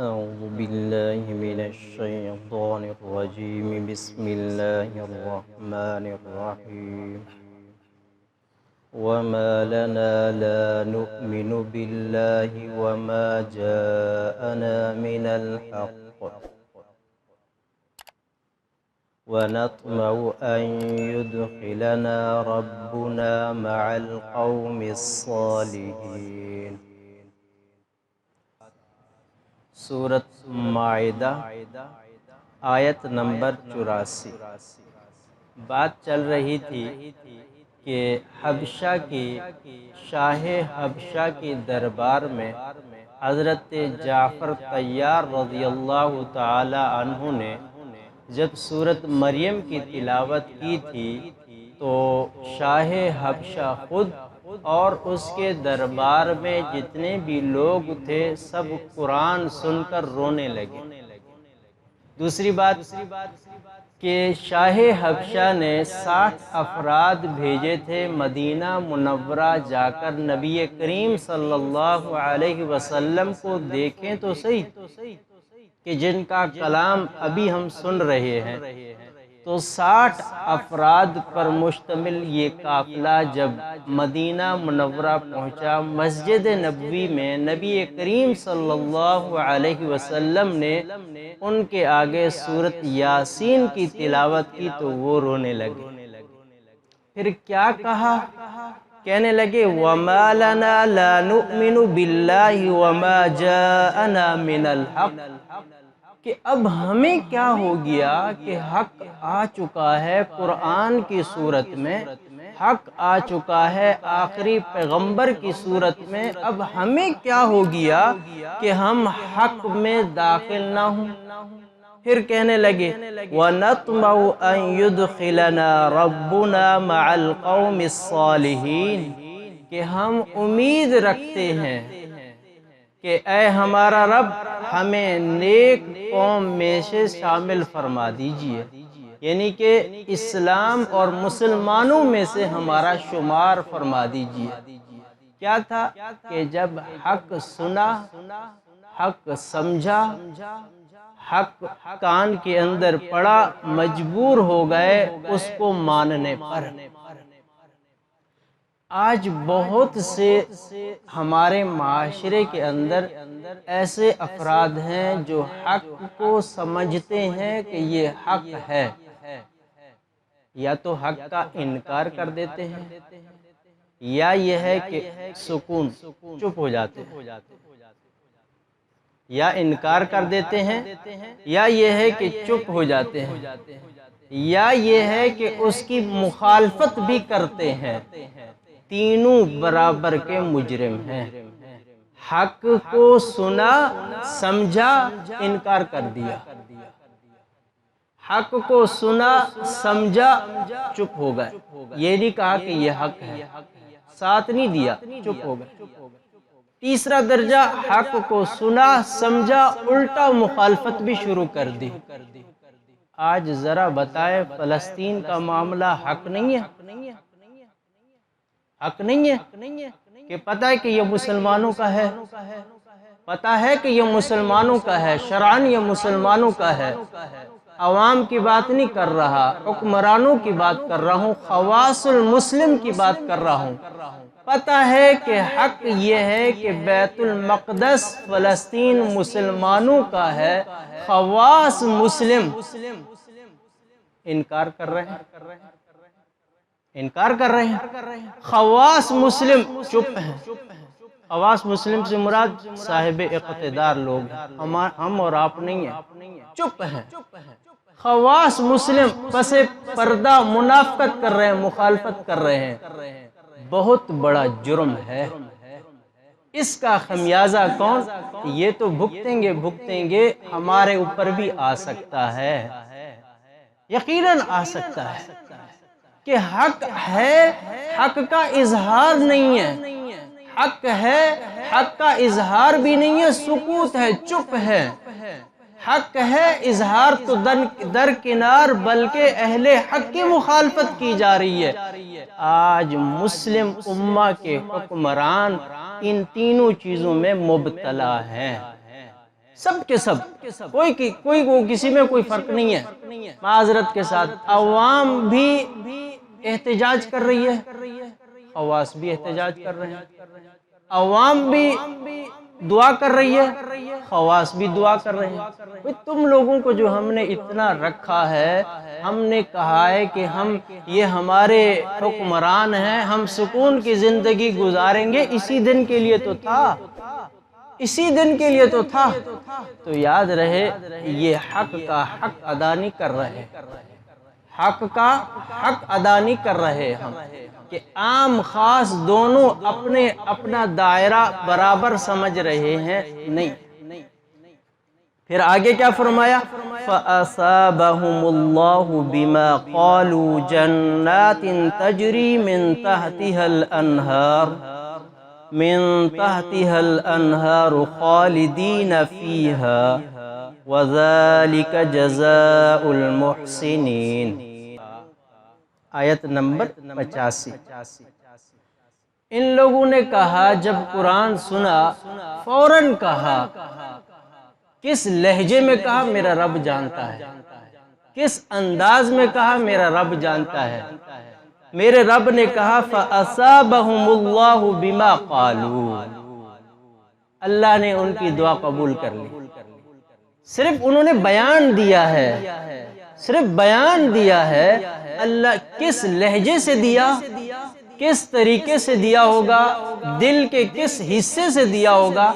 أعوذ بالله من الشيطان الرجيم بسم الله الرحمن الرحيم وما لنا لا نؤمن بالله وما جاءنا من الحق ونطمع أن يدخلنا ربنا مع القوم الصالحين۔ سورۃ مائدہ آیت نمبر 84۔ بات چل رہی تھی کہ حبشہ کی شاہ حبشہ کی دربار میں حضرت جعفر طیار رضی اللہ تعالی عنہ نے جب سورۃ مریم کی تلاوت کی تھی تو شاہ حبشہ خود اور اس کے دربار میں جتنے بھی لوگ تھے سب قرآن سن کر رونے لگے۔ دوسری بات کہ شاہ حبشہ نے 60 افراد بھیجے تھے مدینہ منورہ جا کر نبی کریم صلی اللہ علیہ وسلم کو دیکھیں تو صحیح کہ جن کا کلام ابھی ہم سن رہے ہیں، تو 60 افراد پر مشتمل یہ قافلہ جب مدینہ منورہ پہنچا، مسجد نبوی میں نبی کریم صلی اللہ علیہ وسلم نے ان کے آگے سورۃ یاسین کی تلاوت کی تو وہ رونے لگے۔ پھر کیا کہا؟ کہنے لگے وَمَا لَنَا لَا نُؤْمِنُ بِاللَّهِ وَمَا جَاءَنَا مِنَ الْحَقِّ، کہ اب ہمیں کیا ہو گیا کہ حق آ چکا ہے، قرآن کی صورت میں حق آ چکا ہے، آخری پیغمبر کی صورت میں، اب ہمیں کیا ہو گیا کہ ہم حق میں داخل نہ ہوں۔ پھر کہنے لگے وَنَطْمَعُ أَن يُدْخِلَنَا رَبُّنَا مَعَ الْقَوْمِ الصَّالِحِينَ، کہ ہم امید رکھتے ہیں کہ اے ہمارا رب ہمیں نیک قوم میں سے شامل فرما دیجئے، یعنی کہ اسلام اور مسلمانوں میں سے ہمارا شمار فرما دیجئے۔ کیا تھا کہ جب حق سنا، حق سمجھا، حق کان کے اندر پڑا، مجبور ہو گئے اس کو ماننے پر۔ آج بہت سے ہمارے معاشرے کے اندر ایسے افراد ہیں جو حق کو سمجھتے ہیں کہ یہ حق ہے، یا تو حق کا انکار کر دیتے ہیں، یا یہ ہے کہ سکون چپ ہو جاتے ہیں، یا انکار کر دیتے ہیں، یا یہ ہے کہ چپ ہو جاتے ہیں، یا یہ ہے کہ اس کی مخالفت بھی کرتے ہیں۔ تینوں برابر کے مجرم ہیں۔ حق کو سنا، سمجھا، انکار کر دیا، حق کو سنا، سمجھا، چپ ہو گئے، یہ نہیں کہا کہ یہ حق ہے، ساتھ نہیں دیا، چپ ہو گئے۔ تیسرا درجہ حق کو سنا، سمجھا، الٹا مخالفت بھی شروع کر دی۔ آج ذرا بتائے فلسطین کا معاملہ حق نہیں ہے؟ حق نہیں ہے کہ پتہ ہے کہ یہ مسلمانوں کا ہے، پتہ ہے کہ یہ مسلمانوں کا ہے، شرعاً یہ مسلمانوں کا ہے، عوام کی بات نہیں کر رہا، حکمرانوں کی بات کر رہا ہوں، خواص المسلم کی بات کر رہا ہوں۔ پتہ ہے کہ حق یہ ہے کہ بیت المقدس فلسطین مسلمانوں کا ہے، خواص مسلم انکار کر رہے ہیں، انکار کر رہے ہیں، خواص مسلم چپ ہیں۔ خواص مسلم سے مراد صاحب اقتدار لوگ ہیں، ہم اور آپ نہیں ہیں، چپ ہیں۔ خواص مسلم پس پردہ منافقت کر رہے ہیں، مخالفت کر رہے ہیں، بہت بڑا جرم ہے۔ اس کا خمیازہ کون؟ یہ تو بھگتیں گے، ہمارے اوپر بھی آ سکتا ہے، یقیناً آ سکتا ہے کہ حق ہے، حق کا اظہار نہیں ہے، حق ہے، حق کا اظہار بھی نہیں ہے، سکوت ہے، چپ ہے۔ حق ہے، اظہار تو درکنار، بلکہ اہل حق کی مخالفت کی جا رہی ہے۔ آج مسلم امہ کے حکمران ان تینوں چیزوں میں مبتلا ہیں۔ سب کے سب، کوئی کسی میں کوئی فرق نہیں ہے۔ معذرت کے ساتھ عوام بھی احتجاج کر رہی ہے، خواص بھی احتجاج کر رہے ہیں، عوام بھی دعا کر رہی ہے، خواص بھی دعا کر رہے ہیں۔ تم لوگوں کو جو ہم نے اتنا رکھا ہے، ہم نے کہا ہے کہ یہ ہمارے حکمران ہیں، ہم سکون کی زندگی گزاریں گے، اسی دن کے لیے تو تھا، اسی دن کے لیے تو تھا۔ تو یاد رہے یہ حق کا حق ادا نہیں کر رہے، حق کا حق ادا نہیں کر رہے ہم، کہ عام خاص دونوں اپنا دائرہ برابر سمجھ رہے ہیں، نہیں۔ پھر آگے کیا فرمایا؟ فَأَصَابَهُمُ اللَّهُ بِمَا قَالُوا جَنَّاتٍ تَجْرِي مِن تَحْتِهَا الْأَنْهَارُ خَالِدِينَ فِيهَا وَذَلِكَ جَزَاءُ الْمُحْسِنِينَ۔ آیت نمبر 85۔ ان لوگوں نے کہا، جب قرآن سنا فوراً کہا، کس لہجے میں کہا؟ میرا رب جانتا ہے۔ کس انداز میں کہا؟ میرا رب جانتا ہے۔ میرے رب نے کہا فَأَصَابَهُمُ اللَّهُ بِمَا قَالُوا، اللہ نے ان کی دعا قبول کر لی۔ صرف انہوں نے بیان دیا ہے، صرف بیان دیا ہے۔ اللہ کس لہجے سے دیا، کس طریقے سے دیا ہوگا، دل کے کس حصے سے دیا ہوگا؟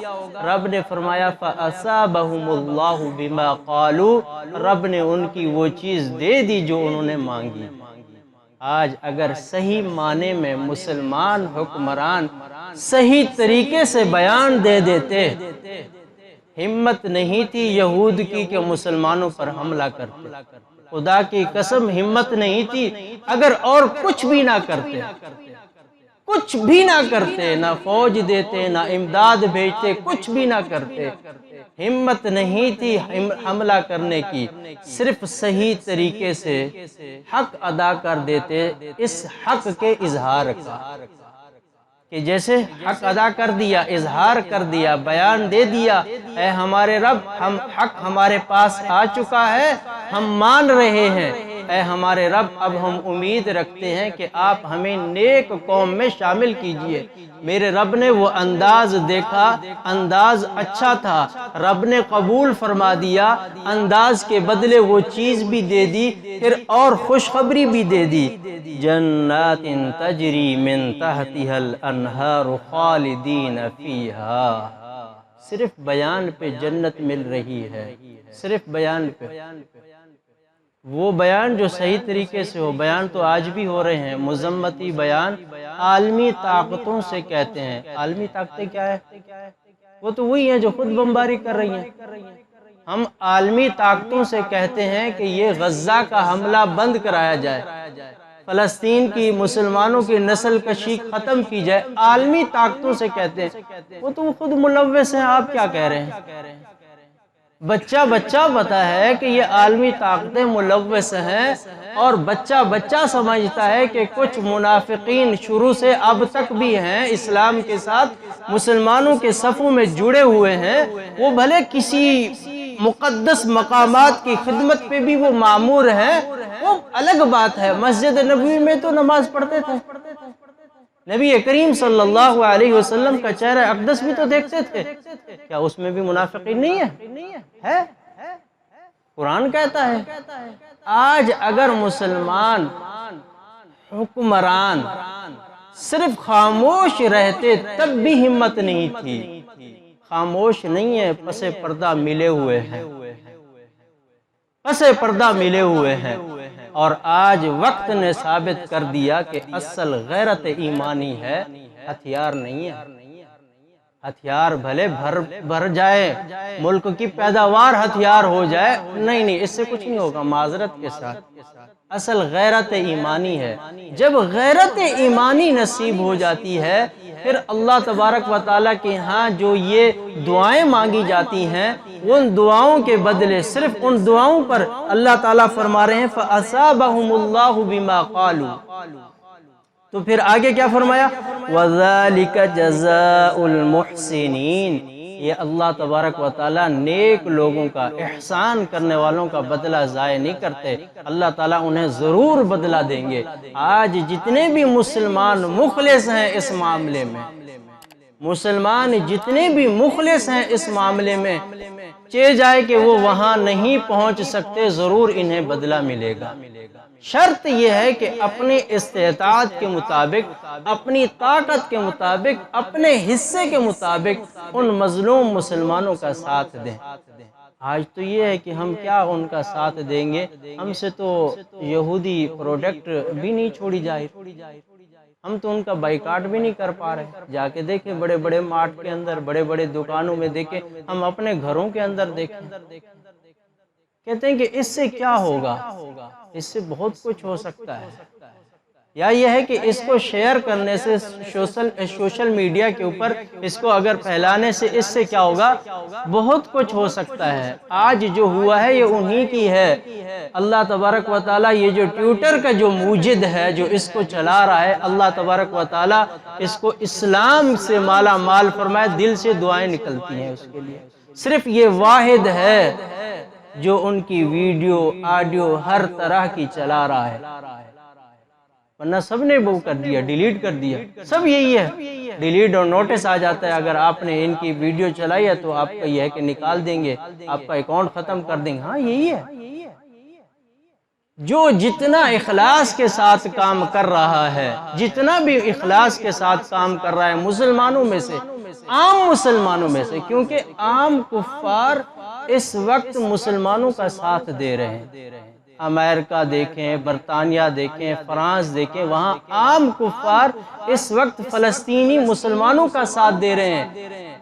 رب نے فرمایا فَأَصَابَهُمُ اللَّهُ بِمَا قَالُوا، رب نے ان کی وہ چیز دے دی جو انہوں نے مانگی۔ آج اگر صحیح معنی میں مسلمان حکمران صحیح طریقے سے بیان دے دیتے، ہمت نہیں تھی یہود کی کہ مسلمانوں پر حملہ کرتے، خدا کی قسم ہمت نہیں تھی، اگر اور کچھ بھی نہ کرتے، کچھ بھی نہ کرتے، نہ فوج دیتے، نہ امداد بھیجتے، کچھ بھی نہ کرتے، ہمت نہیں تھی حملہ کرنے کی، صرف صحیح طریقے سے حق ادا کر دیتے، اس حق کے اظہار کا، کہ جیسے حق ادا کر دیا، اظہار کر دیا، بیان دے دیا، اے ہمارے رب، حق ہمارے پاس آ چکا ہے، ہم مان رہے ہیں، اے ہمارے رب اب ہم امید رکھتے ہیں کہ آپ ہمیں نیک قوم میں شامل کیجئے۔ میرے رب نے وہ انداز دیکھا، انداز اچھا تھا، رب نے قبول فرما دیا، انداز کے بدلے وہ چیز بھی دے دی، پھر اور خوشخبری بھی دے دی، جنات تجری من تحتها الانہار خالدین فیہا۔ صرف بیان پہ جنت مل رہی ہے، صرف بیان پہ۔ وہ بیان جو صحیح طریقے سے ہو، بیان تو آج بھی ہو رہے ہیں، مذمتی بیان عالمی طاقتوں سے کہتے ہیں۔ عالمی طاقتیں کیا ہے؟ وہ تو وہی ہیں جو خود بمباری کر رہی ہیں۔ ہم عالمی طاقتوں سے کہتے ہیں کہ یہ غزہ کا حملہ بند کرایا جائے، فلسطین کی مسلمانوں کی نسل کشی ختم کی جائے، عالمی طاقتوں سے کہتے ہیں۔ وہ تو خود ملوث ہیں، آپ کیا کہہ رہے ہیں؟ بچہ پتا ہے کہ یہ عالمی طاقتیں ملوث ہیں، اور بچہ سمجھتا ہے کہ کچھ منافقین شروع سے اب تک بھی ہیں، اسلام کے ساتھ مسلمانوں کے صفوں میں جڑے ہوئے ہیں، وہ بھلے کسی مقدس مقامات کی خدمت پہ بھی وہ مامور ہیں، وہ الگ بات ہے۔ مسجد نبوی میں تو نماز پڑھتے تھے، نبی کریم صلی اللہ علیہ وسلم کا چہرہ اقدس بھی تو دیکھتے تھے، کیا اس میں بھی منافقین نہیں ہے؟ قرآن کہتا ہے۔ آج اگر مسلمان حکمران صرف خاموش رہتے تب بھی ہمت نہیں تھی، خاموش نہیں ہے، پس پردہ ملے ہوئے ہیں، پس پردہ ملے ہوئے ہیں۔ اور آج وقت نے ثابت کر دیا کہ اصل غیرت ایمانی ہے، ہتھیار نہیں ہے۔ ہتھیار بھلے بھر جائے، ملک کی پیداوار ہتھیار ہو جائے، نہیں، اس سے کچھ نہیں ہوگا، معذرت کے ساتھ۔ اصل غیرت ایمانی ہے۔ جب غیرت ایمانی نصیب ہو جاتی ہے، پھر اللہ تبارک و تعالیٰ کے ہاں جو یہ دعائیں مانگی جاتی ہیں، ان دعاؤں کے بدلے صرف ان دعاؤں پر اللہ تعالیٰ فرما رہے ہیں فَأَصَابَهُمُ اللَّهُ بِمَا قَالُوا۔ تو پھر آگے کیا فرمایا؟ وَذَلِكَ جَزَاءُ الْمُحْسِنِينَ، یہ اللہ تبارک و تعالیٰ نیک لوگوں کا، احسان کرنے والوں کا بدلہ ضائع نہیں کرتے، اللہ تعالیٰ انہیں ضرور بدلہ دیں گے۔ آج جتنے بھی مسلمان مخلص ہیں اس معاملے میں، مسلمان جتنے بھی مخلص ہیں اس معاملے میں، چاہے جائے کہ وہ وہاں نہیں پہنچ سکتے، ضرور انہیں بدلہ ملے گا۔ شرط یہ ہے کہ اپنی استطاعت کے مطابق، اپنی طاقت کے مطابق، اپنے حصے کے مطابق ان مظلوم مسلمانوں کا ساتھ دیں۔ آج تو یہ ہے کہ ہم کیا ان کا ساتھ دیں گے، ہم سے تو یہودی پروڈکٹ بھی نہیں چھوڑی جائے، ہم تو ان کا بائیکاٹ بھی نہیں کر پا رہے۔ جا کے دیکھیں بڑے بڑے مارٹ کے اندر، بڑے بڑے دکانوں میں دیکھیں، ہم اپنے گھروں کے اندر دیکھیں، کہتے ہیں کہ اس سے کیا ہوگا، اس سے بہت کچھ ہو سکتا ہے، یا یہ ہے کہ اس کو شیئر کرنے سے سوشل میڈیا کے اوپر اس کو اگر پھیلانے سے اس سے کیا ہوگا، بہت کچھ ہو سکتا ہے۔ آج جو ہوا ہے یہ انہی کی ہے۔ اللہ تبارک و تعالیٰ یہ جو ٹویٹر کا جو موجد ہے، جو اس کو چلا رہا ہے، اللہ تبارک و تعالیٰ اس کو اسلام سے مالا مال فرمائے، دل سے دعائیں نکلتی ہیں اس کے لیے۔ صرف یہ واحد ہے جو ان کی ویڈیو آڈیو ہر طرح کی چلا رہا ہے، ورنہ سب نے وہ کر دیا، ڈیلیٹ کر دیا، سب یہی ہے، ڈیلیٹ اور نوٹس آ جاتا ہے۔ اگر آپ نے ان کی ویڈیو چلائی ہے تو آپ کا یہ ہے کہ نکال دیں گے، آپ کا اکاؤنٹ ختم کر دیں گے۔ ہاں یہی ہے، جو جتنا اخلاص کے ساتھ کام کر رہا ہے، جتنا بھی اخلاص کے ساتھ کام کر رہا ہے مسلمانوں میں سے، عام مسلمانوں میں سے، کیونکہ عام کفار اس وقت مسلمانوں کا ساتھ دے رہے ہیں۔ امریکہ دیکھیں، برطانیہ دیکھیں، فرانس دیکھیں، وہاں عام کفار اس وقت فلسطینی مسلمانوں کا ساتھ دے رہے ہیں۔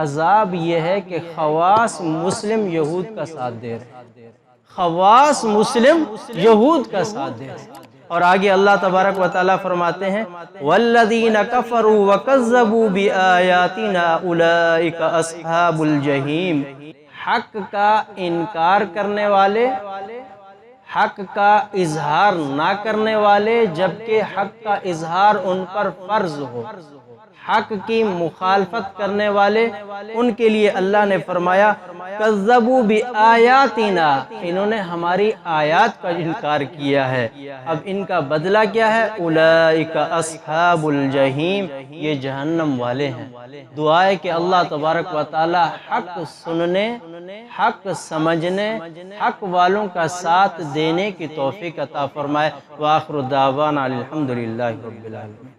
عذاب یہ ہے کہ خواص مسلم یہود کا ساتھ دے رہے ہیں، خواص مسلم یہود کا ساتھ دے رہے ہیں۔ اور آگے اللہ تبارک و تعالیٰ فرماتے ہیں وَالَّذِينَ كَفَرُوا وَكَذَّبُوا بِآيَاتِنَا أُولَئِكَ أَصْحَابُ الْجَحِيمِ۔ حق کا انکار کرنے والے، حق کا اظہار نہ کرنے والے، جبکہ حق کا اظہار ان پر فرض ہو، حق کی مخالفت کرنے والے، ان کے لیے اللہ نے فرمایا کذبوا بآیاتنا، انہوں نے ہماری آیات کا انکار کیا ہے۔ اب ان کا بدلہ کیا ہے؟ اولئک اصحاب الجحیم، یہ جہنم والے ہیں۔ دعا ہے کہ اللہ تبارک و تعالی حق سننے، حق سمجھنے، حق والوں کا ساتھ دینے کی توفیق عطا فرمائے۔ وآخر دعوانا الحمدللہ رب العالمین۔